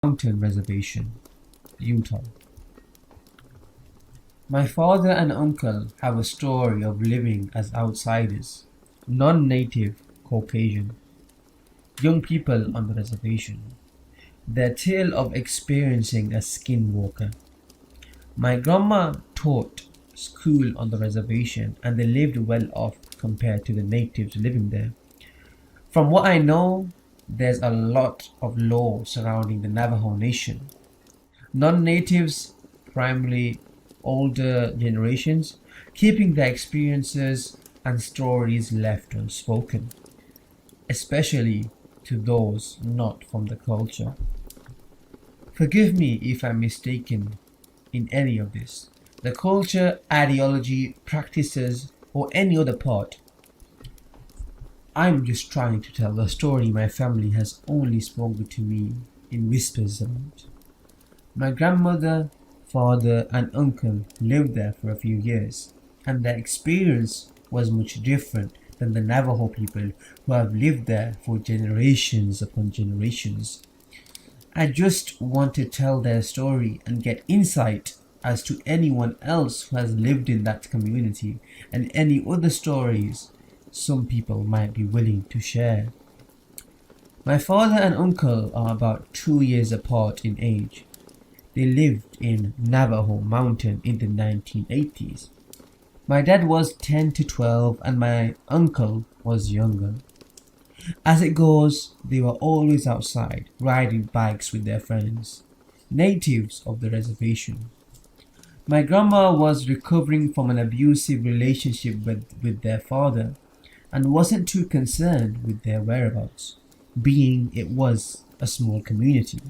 Mountain Reservation, Utah. My father and uncle have a story of living as outsiders, non-native Caucasian, young people on the reservation. Their tale of experiencing a skinwalker. My grandma taught school on the reservation and they lived well off compared to the natives living there. From what I know, there's a lot of law surrounding the Navajo Nation. Non-natives, primarily older generations, keeping their experiences and stories left unspoken, especially to those not from the culture. Forgive me if I'm mistaken in any of this. The culture, ideology, practices, or any other part. I'm just trying to tell the story my family has only spoken to me in whispers about. My grandmother, father, and uncle lived there for a few years, and their experience was much different than the Navajo people who have lived there for generations upon generations. I just want to tell their story and get insight as to anyone else who has lived in that community and any other stories some people might be willing to share. My father and uncle are about 2 years apart in age. They lived in Navajo Mountain in the 1980s. My dad was 10 to 12 and my uncle was younger. As it goes, they were always outside, riding bikes with their friends, natives of the reservation. My grandma was recovering from an abusive relationship with their father and wasn't too concerned with their whereabouts, being it was a small community.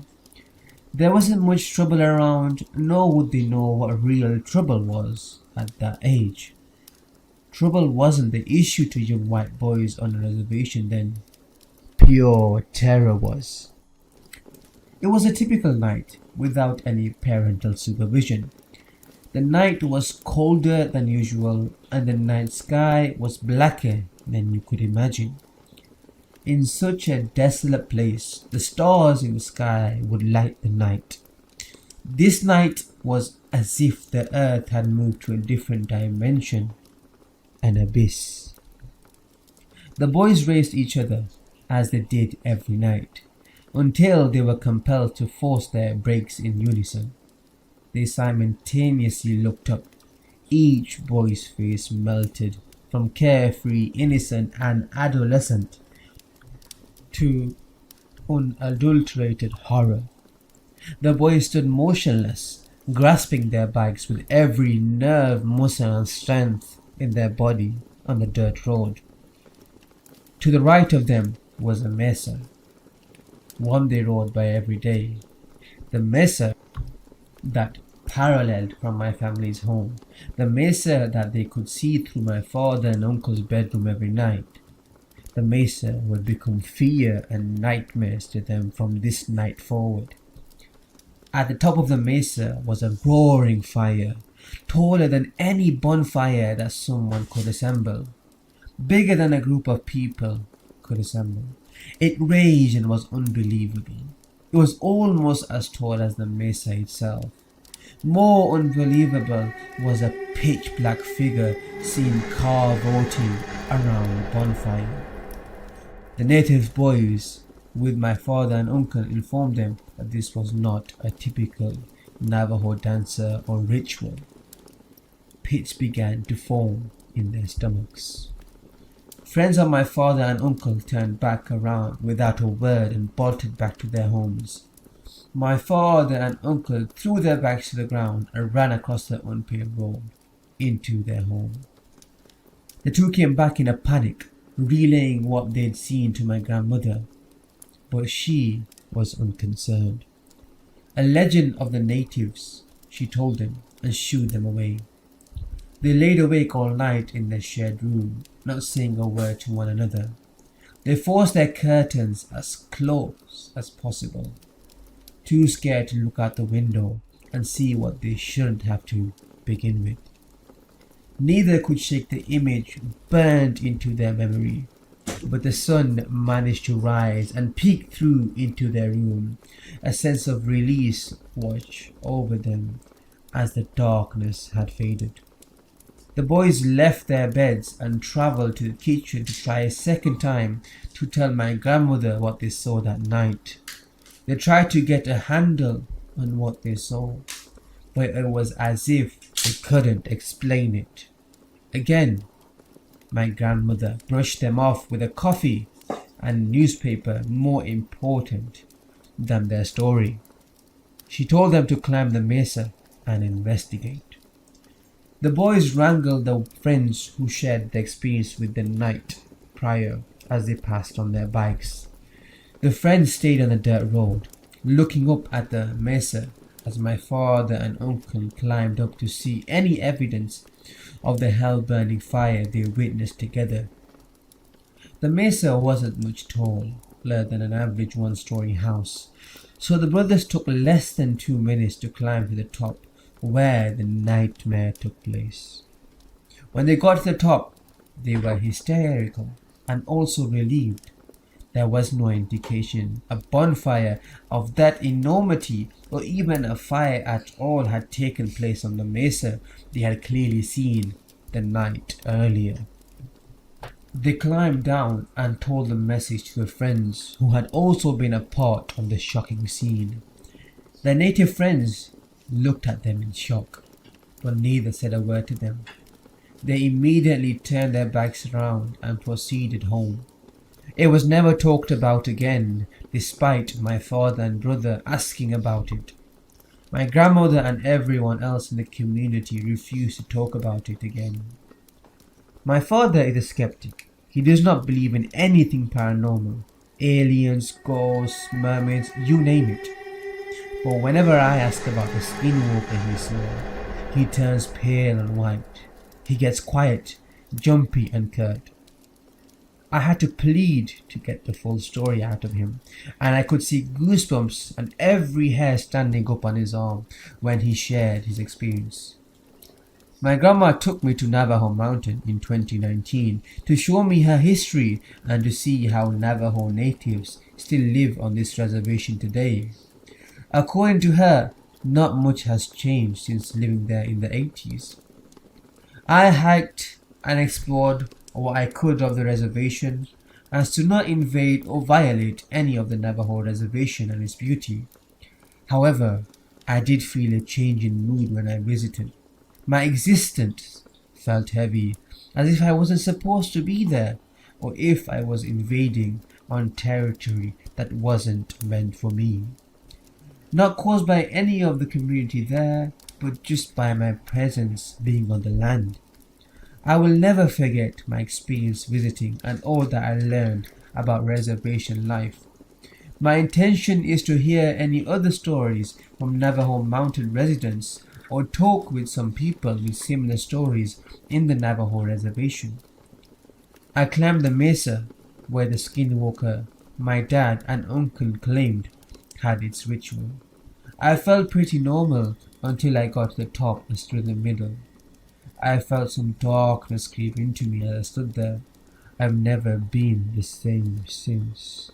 There wasn't much trouble around, nor would they know what real trouble was at that age. Trouble wasn't the issue to young white boys on a reservation then. Pure terror was. It was a typical night without any parental supervision. The night was colder than usual and the night sky was blacker than you could imagine. In such a desolate place, the stars in the sky would light the night. This night was as if the earth had moved to a different dimension, an abyss. The boys raced each other, as they did every night, until they were compelled to force their brakes in unison. They simultaneously looked up. Each boy's face melted from carefree, innocent, and adolescent to unadulterated horror. The boys stood motionless, grasping their bikes with every nerve, muscle, and strength in their body on the dirt road. To the right of them was a mesa, one they rode by every day. The mesa that paralleled from my family's home, the mesa that they could see through my father and uncle's bedroom every night. The mesa would become fear and nightmares to them from this night forward. At the top of the mesa was a roaring fire, taller than any bonfire that someone could assemble, bigger than a group of people could assemble. It raged and was unbelievable. It was almost as tall as the mesa itself. More unbelievable was a pitch black figure seen cavorting around the bonfire. The native boys, with my father and uncle, informed them that this was not a typical Navajo dancer or ritual. Pits began to form in their stomachs. Friends of my father and uncle turned back around without a word and bolted back to their homes. My father and uncle threw their bags to the ground and ran across the unpaved road into their home. The two came back in a panic, relaying what they'd seen to my grandmother, but she was unconcerned. A legend of the natives, she told them, and shooed them away. They laid awake all night in their shared room, not saying a word to one another. They forced their curtains as close as possible, too scared to look out the window and see what they shouldn't have to begin with. Neither could shake the image burned into their memory but the sun managed to rise and peek through into their room. A sense of release washed over them as the darkness had faded. The boys left their beds and travelled to the kitchen to try a second time to tell my grandmother what they saw that night. They tried to get a handle on what they saw, but it was as if they couldn't explain it. Again, my grandmother brushed them off with a coffee and newspaper more important than their story. She told them to climb the mesa and investigate. The boys wrangled the friends who shared the experience with the night prior as they passed on their bikes. The friends stayed on the dirt road, looking up at the mesa as my father and uncle climbed up to see any evidence of the hell-burning fire they witnessed together. The mesa wasn't much taller than an average one-story house, so the brothers took less than 2 minutes to climb to the top where the nightmare took place. When they got to the top, they were hysterical and also relieved. There was no indication a bonfire of that enormity or even a fire at all had taken place on the mesa they had clearly seen the night earlier. They climbed down and told the message to their friends who had also been a part of the shocking scene. Their native friends looked at them in shock, but neither said a word to them. They immediately turned their backs around and proceeded home. It was never talked about again, despite my father and brother asking about it. My grandmother and everyone else in the community refused to talk about it again. My father is a skeptic. He does not believe in anything paranormal, aliens, ghosts, mermaids, you name it. But whenever I ask about the Skinwalker he saw, he turns pale and white. He gets quiet, jumpy and curt. I had to plead to get the full story out of him, and I could see goosebumps and every hair standing up on his arm when he shared his experience. My grandma took me to Navajo Mountain in 2019 to show me her history and to see how Navajo natives still live on this reservation today. According to her, not much has changed since living there in the 80s. I hiked and explored what I could of the reservation, as to not invade or violate any of the Navajo reservation and its beauty. However, I did feel a change in mood when I visited. My existence felt heavy, as if I wasn't supposed to be there, or if I was invading on territory that wasn't meant for me. Not caused by any of the community there, but just by my presence being on the land. I will never forget my experience visiting and all that I learned about reservation life. My intention is to hear any other stories from Navajo Mountain residents or talk with some people with similar stories in the Navajo reservation. I climbed the mesa where the Skinwalker, my dad and uncle claimed, had its ritual. I felt pretty normal until I got to the top and stood in the middle. I felt some darkness creep into me as I stood there. I've never been the same since.